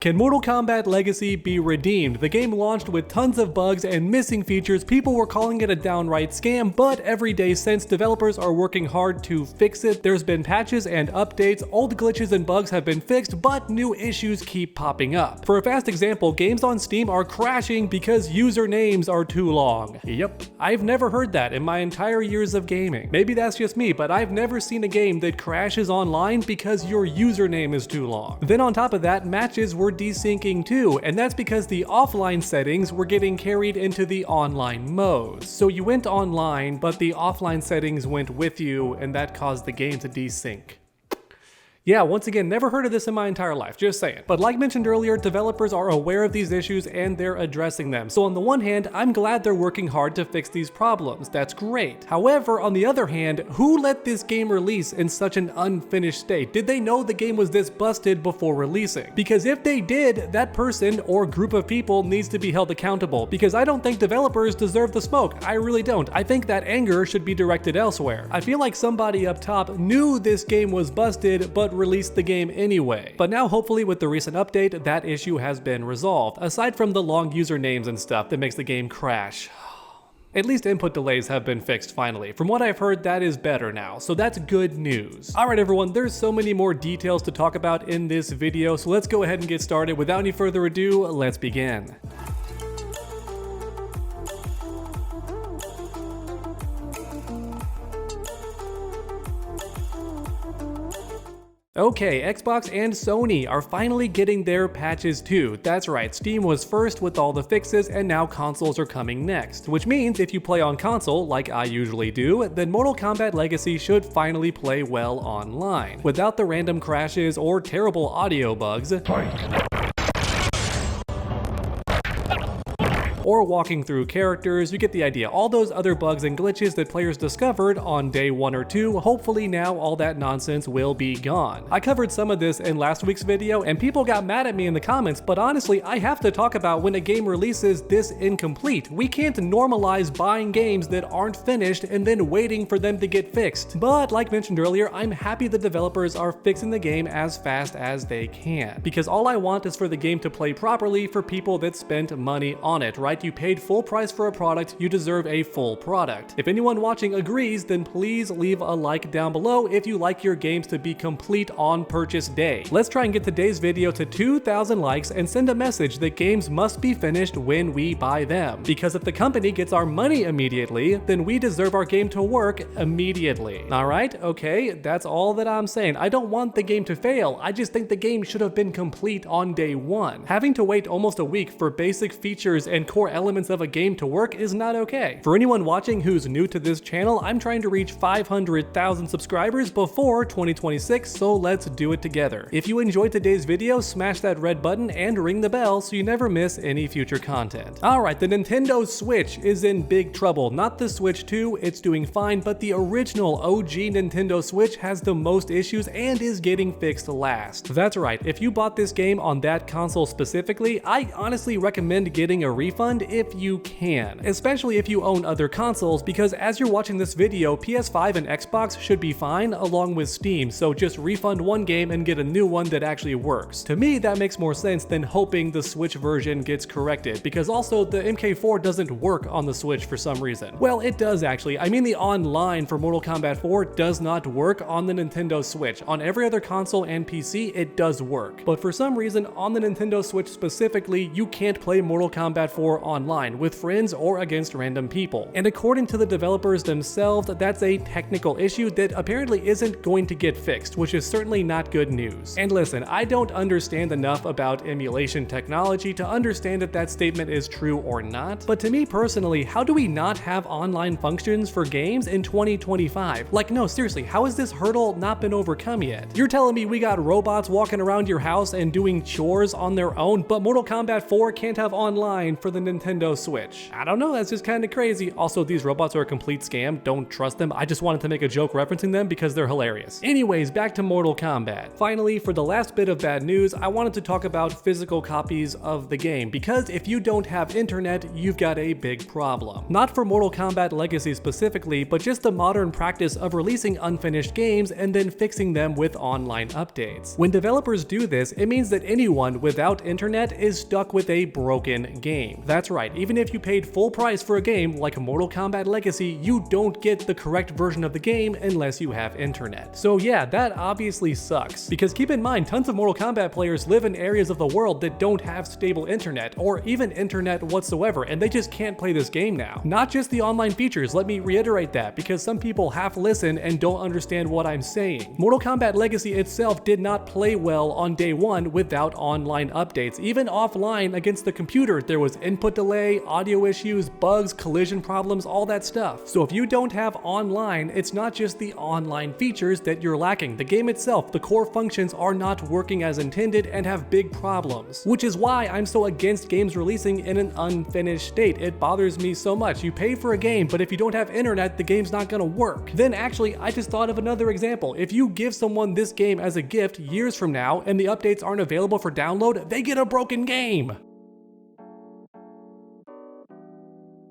Can Mortal Kombat Legacy be redeemed? The game launched with tons of bugs and missing features. People were calling it a downright scam, but every day since, developers are working hard to fix it. There's been patches and updates, old glitches and bugs have been fixed, but new issues keep popping up. For a fast example, games on Steam are crashing because usernames are too long. Yep, I've never heard that in my entire years of gaming. Maybe that's just me, but I've never seen a game that crashes online because your username is too long. Then on top of that, matches were desyncing too, and that's because the offline settings were getting carried into the online modes. So you went online, but the offline settings went with you, and that caused the game to desync. Yeah, once again, never heard of this in my entire life, just saying. But like mentioned earlier, developers are aware of these issues and they're addressing them. So on the one hand, I'm glad they're working hard to fix these problems. That's great. However, on the other hand, who let this game release in such an unfinished state? Did they know the game was this busted before releasing? Because if they did, that person or group of people needs to be held accountable, because I don't think developers deserve the smoke. I really don't. I think that anger should be directed elsewhere. I feel like somebody up top knew this game was busted, but released the game anyway. But now hopefully with the recent update, that issue has been resolved, aside from the long usernames and stuff that makes the game crash. At least input delays have been fixed finally. From what I've heard, that is better now, so that's good news. Alright everyone, there's so many more details to talk about in this video, so let's go ahead and get started. Without any further ado, let's begin. Okay, Xbox and Sony are finally getting their patches too. That's right, Steam was first with all the fixes and now consoles are coming next. Which means if you play on console, like I usually do, then Mortal Kombat Legacy should finally play well online, without the random crashes or terrible audio bugs. Or walking through characters, you get the idea. All those other bugs and glitches that players discovered on day 1 or 2, hopefully now all that nonsense will be gone. I covered some of this in last week's video and people got mad at me in the comments, but honestly, I have to talk about when a game releases this incomplete. We can't normalize buying games that aren't finished and then waiting for them to get fixed. But like mentioned earlier, I'm happy the developers are fixing the game as fast as they can, because all I want is for the game to play properly for people that spent money on it, right? You paid full price for a product, you deserve a full product. If anyone watching agrees, then please leave a like down below if you like your games to be complete on purchase day. Let's try and get today's video to 2,000 likes and send a message that games must be finished when we buy them. Because if the company gets our money immediately, then we deserve our game to work immediately. Alright, okay, that's all that I'm saying. I don't want the game to fail, I just think the game should have been complete on day 1. Having to wait almost a week for basic features and core elements of a game to work is not okay. For anyone watching who's new to this channel, I'm trying to reach 500,000 subscribers before 2026, so let's do it together. If you enjoyed today's video, smash that red button and ring the bell so you never miss any future content. Alright, the Nintendo Switch is in big trouble. Not the Switch 2, it's doing fine, but the original OG Nintendo Switch has the most issues and is getting fixed last. That's right, if you bought this game on that console specifically, I honestly recommend getting a refund if you can, especially if you own other consoles, because as you're watching this video, PS5 and Xbox should be fine along with Steam, so just refund one game and get a new one that actually works. To me, that makes more sense than hoping the Switch version gets corrected, because also the MK4 doesn't work on the Switch for some reason. Well, it does actually. I mean, the online for Mortal Kombat 4 does not work on the Nintendo Switch. On every other console and PC, it does work. But for some reason, on the Nintendo Switch specifically, you can't play Mortal Kombat 4 online with friends or against random people. And according to the developers themselves, that's a technical issue that apparently isn't going to get fixed, which is certainly not good news. And listen, I don't understand enough about emulation technology to understand if that statement is true or not, but to me personally, how do we not have online functions for games in 2025? Like, no, seriously, how has this hurdle not been overcome yet? You're telling me we got robots walking around your house and doing chores on their own, but Mortal Kombat 4 can't have online for the Nintendo Switch. I don't know, that's just kind of crazy. Also, these robots are a complete scam. Don't trust them. I just wanted to make a joke referencing them because they're hilarious. Anyways, back to Mortal Kombat. Finally, for the last bit of bad news, I wanted to talk about physical copies of the game, because if you don't have internet, you've got a big problem. Not for Mortal Kombat Legacy specifically, but just the modern practice of releasing unfinished games and then fixing them with online updates. When developers do this, it means that anyone without internet is stuck with a broken game. That's right, even if you paid full price for a game like Mortal Kombat Legacy, you don't get the correct version of the game unless you have internet. So yeah, that obviously sucks. Because keep in mind, tons of Mortal Kombat players live in areas of the world that don't have stable internet, or even internet whatsoever, and they just can't play this game now. Not just the online features, let me reiterate that, because some people half listen and don't understand what I'm saying. Mortal Kombat Legacy itself did not play well on day one without online updates. Even offline against the computer, there was input delay, audio issues, bugs, collision problems, all that stuff. So if you don't have online, it's not just the online features that you're lacking. The game itself, the core functions are not working as intended and have big problems. Which is why I'm so against games releasing in an unfinished state. It bothers me so much. You pay for a game, but if you don't have internet, the game's not gonna work. Then actually, I just thought of another example. If you give someone this game as a gift years from now and the updates aren't available for download, they get a broken game.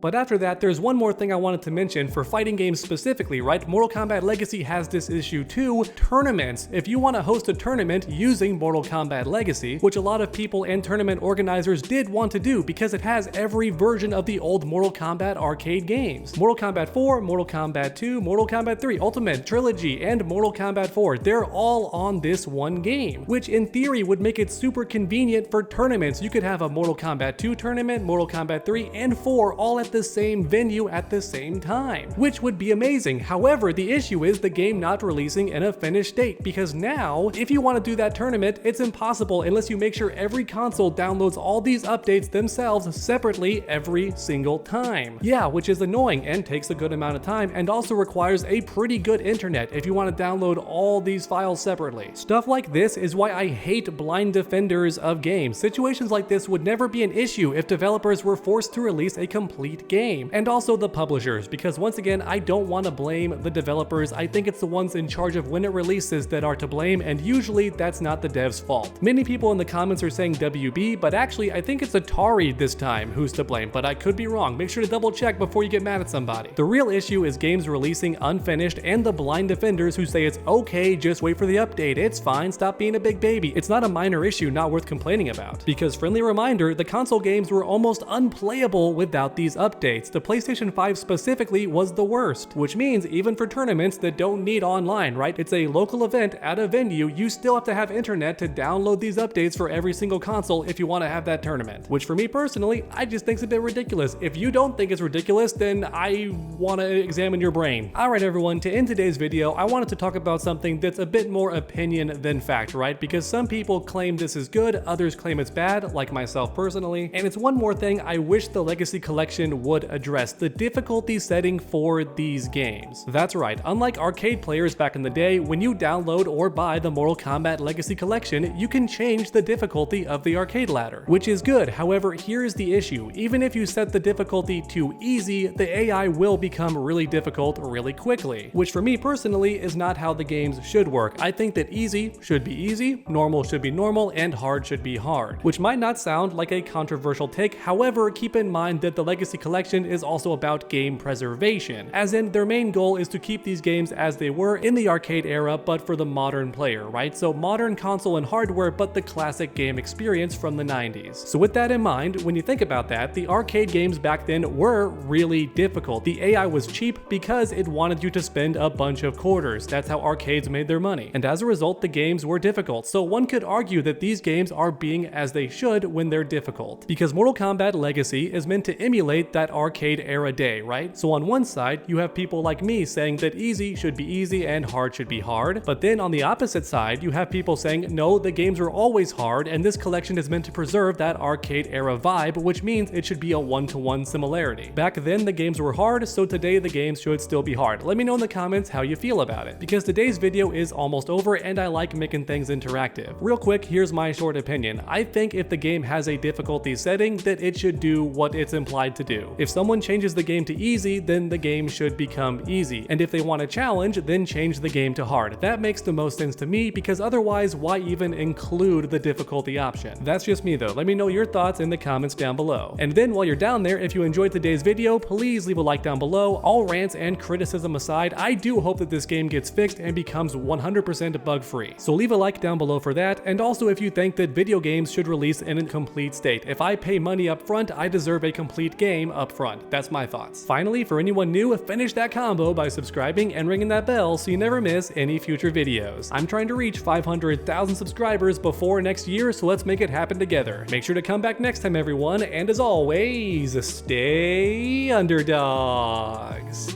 But after that, there's one more thing I wanted to mention for fighting games specifically, right? Mortal Kombat Legacy has this issue too, tournaments. If you want to host a tournament using Mortal Kombat Legacy, which a lot of people and tournament organizers did want to do because it has every version of the old Mortal Kombat arcade games. Mortal Kombat 4, Mortal Kombat 2, Mortal Kombat 3, Ultimate, Trilogy, and Mortal Kombat 4, they're all on this one game, which in theory would make it super convenient for tournaments. You could have a Mortal Kombat 2 tournament, Mortal Kombat 3, and 4 all at the same venue at the same time, which would be amazing. However, the issue is the game not releasing in a finished state, because now, if you want to do that tournament, it's impossible unless you make sure every console downloads all these updates themselves separately every single time. Yeah, which is annoying and takes a good amount of time, and also requires a pretty good internet if you want to download all these files separately. Stuff like this is why I hate blind defenders of games. Situations like this would never be an issue if developers were forced to release a complete game, and also the publishers, because once again, I don't want to blame the developers. I think it's the ones in charge of when it releases that are to blame, and usually that's not the dev's fault. Many people in the comments are saying WB, but actually I think it's Atari this time who's to blame, but I could be wrong. Make sure to double check before you get mad at somebody. The real issue is games releasing unfinished and the blind defenders who say it's okay, just wait for the update, it's fine, stop being a big baby. It's not a minor issue, not worth complaining about. Because friendly reminder, the console games were almost unplayable without these updates. The PlayStation 5 specifically was the worst, which means even for tournaments that don't need online, right? It's a local event at a venue, you still have to have internet to download these updates for every single console if you want to have that tournament. Which for me personally, I just think it's a bit ridiculous. If you don't think it's ridiculous, then I want to examine your brain. Alright everyone, to end today's video, I wanted to talk about something that's a bit more opinion than fact, right? Because some people claim this is good, others claim it's bad, like myself personally. And it's one more thing I wish the Legacy Collection would address: the difficulty setting for these games. That's right, unlike arcade players back in the day, when you download or buy the Mortal Kombat Legacy Collection, you can change the difficulty of the arcade ladder, which is good. However, here's the issue: even if you set the difficulty to easy, the AI will become really difficult really quickly, which for me personally is not how the games should work. I think that easy should be easy, normal should be normal, and hard should be hard, which might not sound like a controversial take. However, keep in mind that the Legacy Collection is also about game preservation, as in their main goal is to keep these games as they were in the arcade era, but for the modern player, right? So modern console and hardware, but the classic game experience from the 90s. So with that in mind, when you think about that, the arcade games back then were really difficult. The AI was cheap because it wanted you to spend a bunch of quarters. That's how arcades made their money. And as a result, the games were difficult. So one could argue that these games are being as they should when they're difficult, because Mortal Kombat Legacy is meant to emulate that arcade era day, right? So on one side, you have people like me saying that easy should be easy and hard should be hard, but then on the opposite side, you have people saying, no, the games are always hard, and this collection is meant to preserve that arcade era vibe, which means it should be a one-to-one similarity. Back then, the games were hard, so today the games should still be hard. Let me know in the comments how you feel about it, because today's video is almost over and I like making things interactive. Real quick, here's my short opinion. I think if the game has a difficulty setting, that it should do what it's implied to do. If someone changes the game to easy, then the game should become easy, and if they want a challenge, then change the game to hard. That makes the most sense to me, because otherwise, why even include the difficulty option? That's just me though. Let me know your thoughts in the comments down below. And then while you're down there, if you enjoyed today's video, please leave a like down below. All rants and criticism aside, I do hope that this game gets fixed and becomes 100% bug-free. So leave a like down below for that, and also if you think that video games should release in a complete state. If I pay money up front, I deserve a complete game up front. That's my thoughts. Finally, for anyone new, finish that combo by subscribing and ringing that bell so you never miss any future videos. I'm trying to reach 500,000 subscribers before next year, so let's make it happen together. Make sure to come back next time, everyone, and as always, stay underdogs.